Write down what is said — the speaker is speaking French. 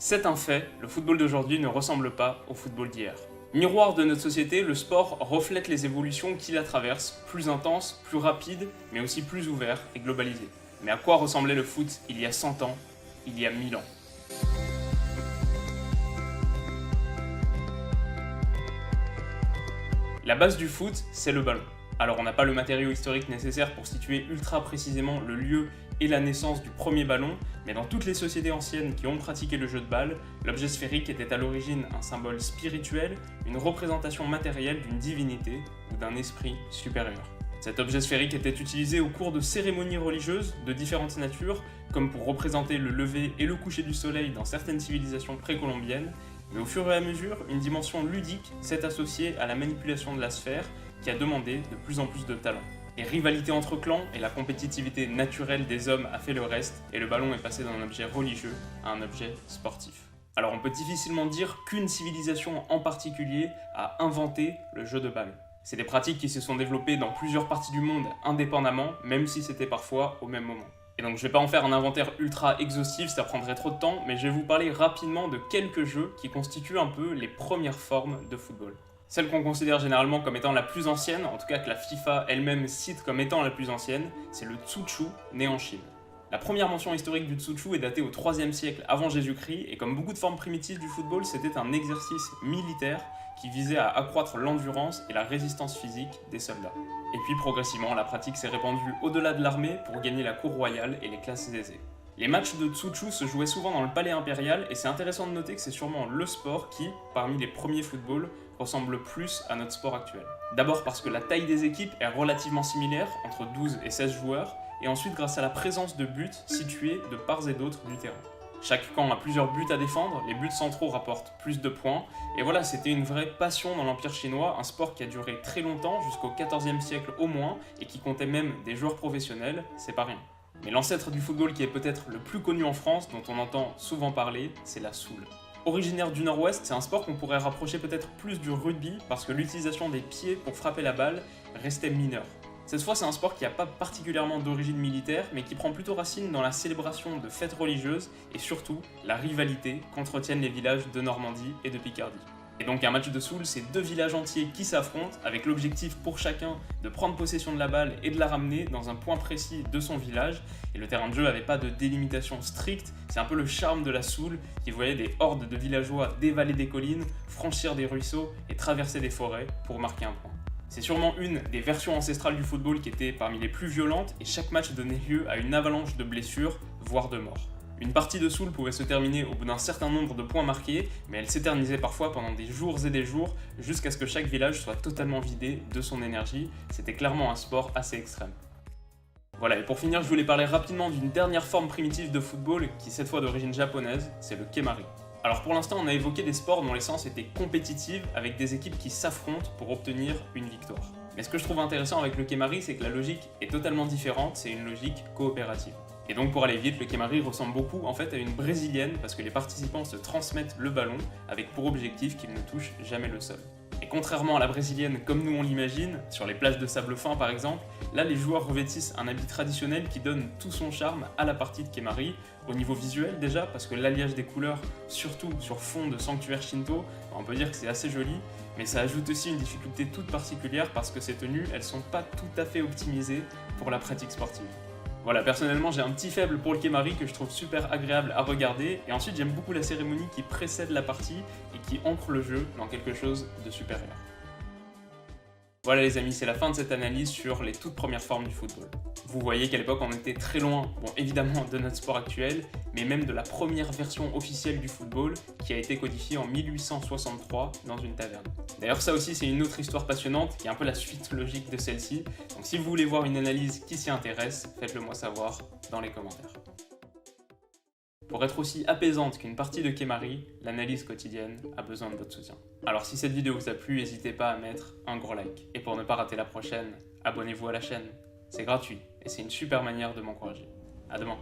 C'est un fait, le football d'aujourd'hui ne ressemble pas au football d'hier. Miroir de notre société, le sport reflète les évolutions qui la traversent, plus intenses, plus rapides, mais aussi plus ouverts et globalisés. Mais à quoi ressemblait le foot il y a 100 ans, il y a 1000 ans? La base du foot, c'est le ballon. Alors on n'a pas le matériau historique nécessaire pour situer ultra précisément le lieu et la naissance du premier ballon, mais dans toutes les sociétés anciennes qui ont pratiqué le jeu de balle, l'objet sphérique était à l'origine un symbole spirituel, une représentation matérielle d'une divinité ou d'un esprit supérieur. Cet objet sphérique était utilisé au cours de cérémonies religieuses de différentes natures, comme pour représenter le lever et le coucher du soleil dans certaines civilisations précolombiennes, mais au fur et à mesure, une dimension ludique s'est associée à la manipulation de la sphère qui a demandé de plus en plus de talent. Les rivalités entre clans et la compétitivité naturelle des hommes a fait le reste et le ballon est passé d'un objet religieux à un objet sportif. Alors on peut difficilement dire qu'une civilisation en particulier a inventé le jeu de balle. C'est des pratiques qui se sont développées dans plusieurs parties du monde indépendamment, même si c'était parfois au même moment. Et donc je vais pas en faire un inventaire ultra exhaustif, ça prendrait trop de temps, mais je vais vous parler rapidement de quelques jeux qui constituent un peu les premières formes de football. Celle qu'on considère généralement comme étant la plus ancienne, en tout cas que la FIFA elle-même cite comme étant la plus ancienne, c'est le Tsu-Tsu, né en Chine. La première mention historique du Tsu-Tsu est datée au 3e siècle avant Jésus-Christ, et comme beaucoup de formes primitives du football, c'était un exercice militaire qui visait à accroître l'endurance et la résistance physique des soldats. Et puis progressivement, la pratique s'est répandue au-delà de l'armée pour gagner la cour royale et les classes aisées. Les matchs de Tsu-Tsu se jouaient souvent dans le palais impérial, et c'est intéressant de noter que c'est sûrement le sport qui, parmi les premiers footballs, ressemble plus à notre sport actuel. D'abord parce que la taille des équipes est relativement similaire, entre 12 et 16 joueurs, et ensuite grâce à la présence de buts situés de part et d'autre du terrain. Chaque camp a plusieurs buts à défendre, les buts centraux rapportent plus de points, et voilà, c'était une vraie passion dans l'Empire chinois, un sport qui a duré très longtemps, jusqu'au 14e siècle au moins, et qui comptait même des joueurs professionnels, c'est pas rien. Mais l'ancêtre du football qui est peut-être le plus connu en France, dont on entend souvent parler, c'est la soule. Originaire du nord-ouest, c'est un sport qu'on pourrait rapprocher peut-être plus du rugby parce que l'utilisation des pieds pour frapper la balle restait mineure. Cette fois, c'est un sport qui n'a pas particulièrement d'origine militaire, mais qui prend plutôt racine dans la célébration de fêtes religieuses et surtout la rivalité qu'entretiennent les villages de Normandie et de Picardie. Et donc un match de soule, c'est deux villages entiers qui s'affrontent avec l'objectif pour chacun de prendre possession de la balle et de la ramener dans un point précis de son village. Et le terrain de jeu n'avait pas de délimitation stricte, c'est un peu le charme de la soule qui voyait des hordes de villageois dévaler des collines, franchir des ruisseaux et traverser des forêts pour marquer un point. C'est sûrement une des versions ancestrales du football qui était parmi les plus violentes et chaque match donnait lieu à une avalanche de blessures, voire de morts. Une partie de soule pouvait se terminer au bout d'un certain nombre de points marqués, mais elle s'éternisait parfois pendant des jours et des jours, jusqu'à ce que chaque village soit totalement vidé de son énergie. C'était clairement un sport assez extrême. Voilà, et pour finir, je voulais parler rapidement d'une dernière forme primitive de football, qui cette fois d'origine japonaise, c'est le kemari. Alors pour l'instant, on a évoqué des sports dont l'essence était compétitive, avec des équipes qui s'affrontent pour obtenir une victoire. Mais ce que je trouve intéressant avec le kemari, c'est que la logique est totalement différente, c'est une logique coopérative. Et donc pour aller vite, le kemari ressemble beaucoup en fait à une brésilienne parce que les participants se transmettent le ballon avec pour objectif qu'ils ne touchent jamais le sol. Et contrairement à la brésilienne comme nous on l'imagine, sur les plages de sable fin par exemple, là les joueurs revêtissent un habit traditionnel qui donne tout son charme à la partie de kemari, au niveau visuel déjà, parce que l'alliage des couleurs, surtout sur fond de sanctuaire shinto, on peut dire que c'est assez joli, mais ça ajoute aussi une difficulté toute particulière parce que ces tenues, elles sont pas tout à fait optimisées pour la pratique sportive. Voilà, personnellement j'ai un petit faible pour le kemari que je trouve super agréable à regarder, et ensuite j'aime beaucoup la cérémonie qui précède la partie et qui ancre le jeu dans quelque chose de supérieur. Voilà les amis, c'est la fin de cette analyse sur les toutes premières formes du football. Vous voyez qu'à l'époque on était très loin, bon évidemment de notre sport actuel, mais même de la première version officielle du football qui a été codifiée en 1863 dans une taverne. D'ailleurs ça aussi c'est une autre histoire passionnante qui est un peu la suite logique de celle-ci, donc si vous voulez voir une analyse qui s'y intéresse, faites-le moi savoir dans les commentaires. Pour être aussi apaisante qu'une partie de kemari, l'analyse quotidienne a besoin de votre soutien. Alors si cette vidéo vous a plu, n'hésitez pas à mettre un gros like. Et pour ne pas rater la prochaine, abonnez-vous à la chaîne. C'est gratuit et c'est une super manière de m'encourager. À demain.